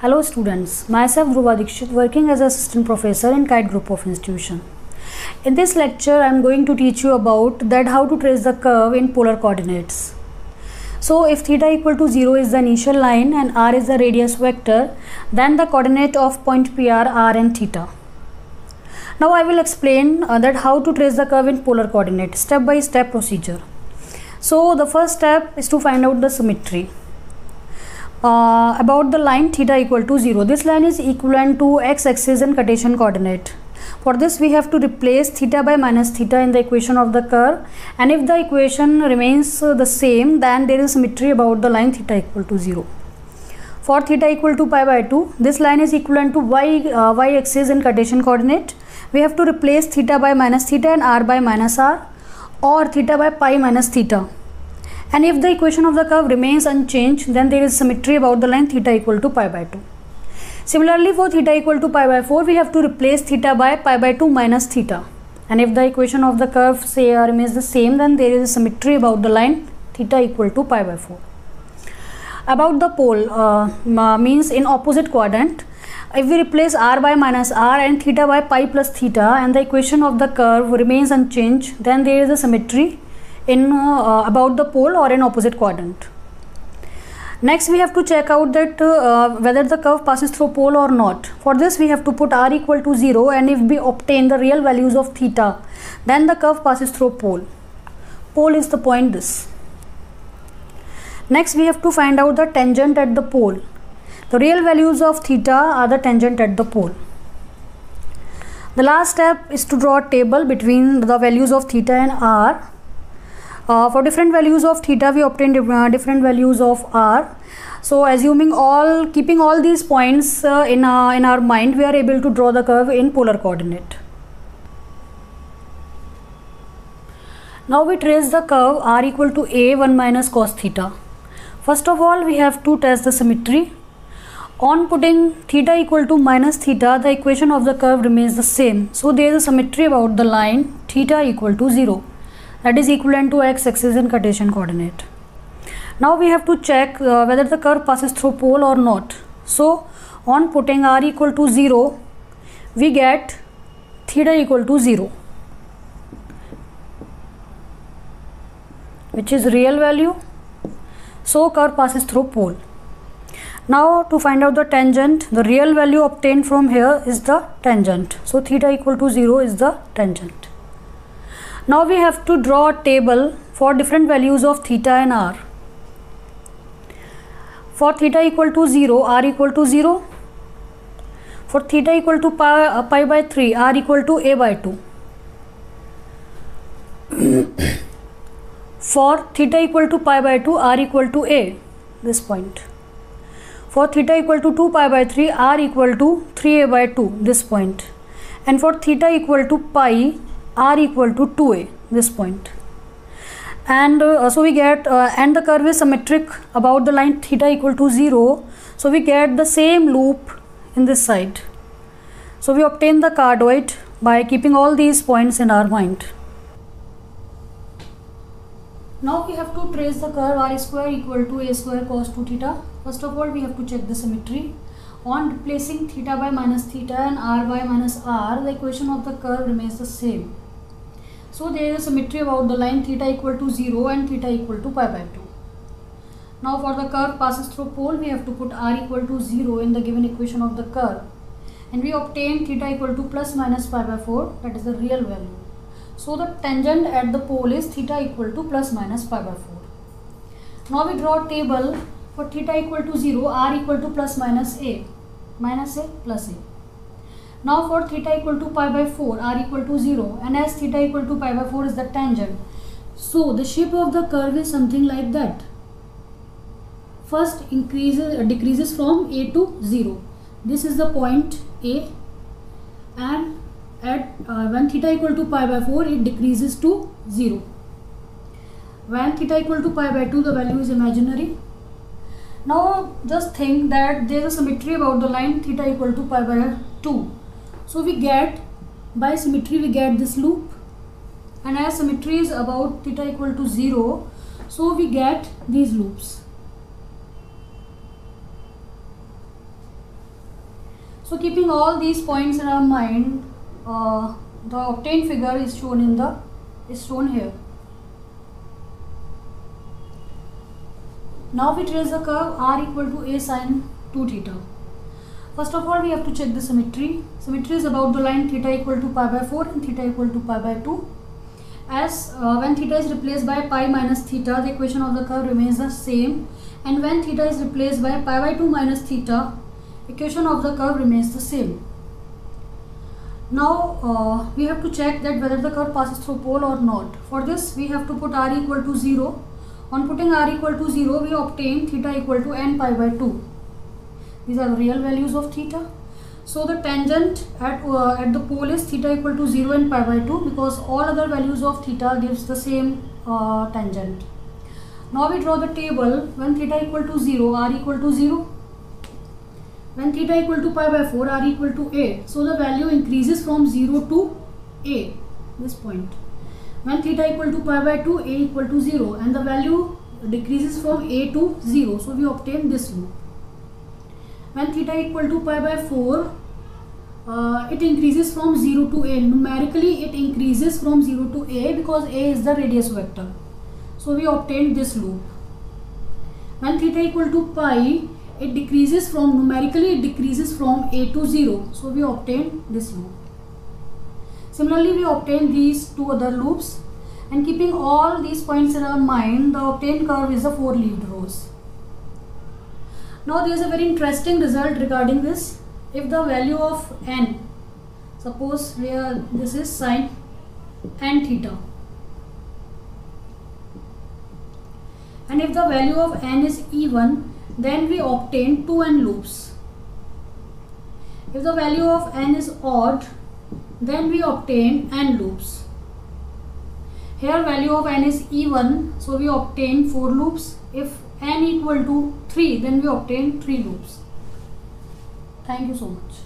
Hello students, myself Dhruva Dikshit, working as assistant professor in Kite Group of Institution. In this lecture, I am going to teach you about that how to trace the curve in polar coordinates. So if theta equal to 0 is the initial line and r is the radius vector, then the coordinate of point P are r and theta. Now I will explain that how to trace the curve in polar coordinate, step by step procedure. So the first step is to find out the symmetry. About the line theta equal to 0, this line is equivalent to x-axis and Cartesian coordinate. For this we have to replace theta by minus theta in the equation of the curve, and if the equation remains the same, then there is symmetry about the line theta equal to 0. For theta equal to pi by 2, this line is equivalent to y-axis in Cartesian coordinate. We have to replace theta by minus theta and r by minus r, or theta by pi minus theta. And if the equation of the curve remains unchanged, then there is symmetry about the line theta equal to pi by 2. Similarly, for theta equal to pi by 4, we have to replace theta by pi by 2 minus theta. And if the equation of the curve remains the same, then there is a symmetry about the line theta equal to pi by 4. About the pole, means in opposite quadrant, if we replace r by minus r and theta by pi plus theta, and the equation of the curve remains unchanged, then there is a symmetry in about the pole or in opposite quadrant. Next we have to check out that whether the curve passes through pole or not. For this we have to put r equal to 0, and if we obtain the real values of theta, then the curve passes through pole. Pole is the point this. Next we have to find out the tangent at the pole. The real values of theta are the tangent at the pole. The last step is to draw a table between the values of theta and r. For different values of theta, we obtain different values of r. So keeping all these points in our mind, we are able to draw the curve in polar coordinate. Now we trace the curve r equal to a 1 minus cos theta. First of all, we have to test the symmetry. On putting theta equal to minus theta, the equation of the curve remains the same. So there is a symmetry about the line theta equal to 0. That is equivalent to x-axis in Cartesian coordinate. Now we have to check whether the curve passes through pole or not. So on putting r equal to 0, we get theta equal to 0, which is real value. So curve passes through pole. Now to find out the tangent, the real value obtained from here is the tangent. So theta equal to 0 is the tangent. Now we have to draw a table for different values of theta and r. For theta equal to 0, r equal to 0. For theta equal to pi by 3, r equal to a by 2. For theta equal to pi by 2, r equal to a, this point. For theta equal to 2 pi by 3, r equal to 3a by 2, this point. And for theta equal to pi, r equal to 2a, this point. And so we get and the curve is symmetric about the line theta equal to 0, so we get the same loop in this side. So we obtain the cardioid by keeping all these points in our mind. Now we have to trace the curve r square equal to a square cos 2 theta. First of all, we have to check the symmetry. On replacing theta by minus theta and r by minus r, the equation of the curve remains the same. So there is a symmetry about the line theta equal to 0 and theta equal to pi by 2. Now for the curve passes through pole, we have to put r equal to 0 in the given equation of the curve. And we obtain theta equal to plus minus pi by 4, that is the real value. So the tangent at the pole is theta equal to plus minus pi by 4. Now we draw a table for theta equal to 0, r equal to plus minus a plus a. Now for theta equal to pi by 4, r equal to 0, and as theta equal to pi by 4 is the tangent, so the shape of the curve is something like that. First decreases from a to 0. This is the point a, and at when theta equal to pi by 4, it decreases to 0. When theta equal to pi by 2, the value is imaginary. Now just think that there is a symmetry about the line theta equal to pi by 2. So we get, by symmetry we get this loop, and as symmetry is about theta equal to 0, so we get these loops. So keeping all these points in our mind, the obtained figure is shown here. Now we trace the curve r equal to a sine 2 theta. First of all, we have to check the symmetry. Symmetry is about the line theta equal to pi by 4 and theta equal to pi by 2. As when theta is replaced by pi minus theta, the equation of the curve remains the same, and when theta is replaced by pi by 2 minus theta, equation of the curve remains the same. Now we have to check that whether the curve passes through pole or not. For this, we have to put r equal to 0. On putting r equal to 0, we obtain theta equal to n pi by 2. These are the real values of theta. So the tangent at the pole is theta equal to 0 and pi by 2, because all other values of theta gives the same tangent. Now we draw the table. When theta equal to 0, r equal to 0. When theta equal to pi by 4, r equal to a. So the value increases from 0 to a, this point. When theta equal to pi by 2, a equal to 0, and the value decreases from a to 0. So we obtain this loop. When theta equal to pi by 4, it increases from 0 to a. Numerically, it increases from 0 to a because a is the radius vector. So we obtain this loop. When theta equal to pi, it decreases from, numerically it decreases from a to 0. So we obtain this loop. Similarly, we obtain these two other loops, and keeping all these points in our mind, the obtained curve is a 4-leaved rose. Now there is a very interesting result regarding this. If the value of n, suppose this is sine n theta, and if the value of n is even, then we obtain 2n loops. If the value of n is odd, then we obtain n loops. Here value of n is even, so we obtain 4 loops. If n equal to 3, then we obtain 3 loops. Thank you so much.